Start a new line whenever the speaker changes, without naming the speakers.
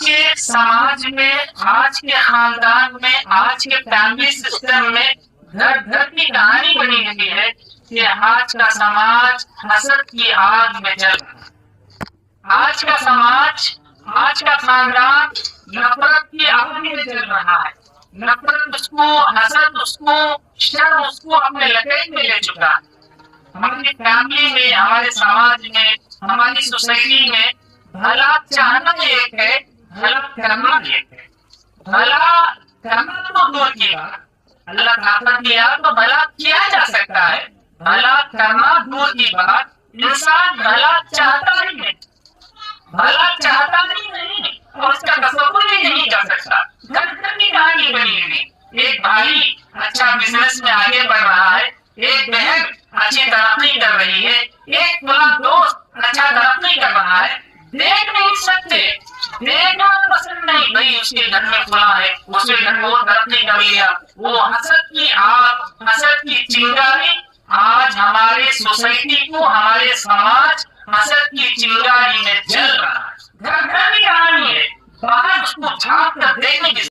के समाज में, आज के खानदान में, आज के फैमिली सिस्टम में घर घर की कहानी बनी हुई है कि आज का समाज हसद की आग में जल रहा है। आज का समाज, आज का खानदान नफरत की आग में जल रहा है। नफरत उसको, हसद उसको, शर्म उसको अपने लपेट में ले चुका है। हमारी फैमिली में, हमारे समाज में, हमारी सोसाइटी में भला चाहना एक है, भला करना एक है। भला करना तो दूर की बात, अल्लाह ताकत दिया तो भला किया जा सकता है। भला करना दूर की बात, इंसान भला चाहता ही नहीं, भला चाहता ही नहीं और उसका तसव्वुर भी नहीं कर सकता। घर घर की कहानी बनी हुई, एक भाई अच्छा बिजनेस में आगे बढ़ रहा है, एक बहन अच्छी तरक्की कर रही है, एक पूरा दोस्त अच्छा तरक्की कर रहा है, देख नहीं सकते, देखना पसंद नहीं, भाई उसके घर में खुला है, उसके घर में वो तरक्की कर लिया। वो हसद की आग, हसद की चिंगारी आज हमारे सोसाइटी को, हमारे समाज हसद की चिंगारी में जल रहा है। घर घर की कहानी है, बाहर उसको झांक कर देखने की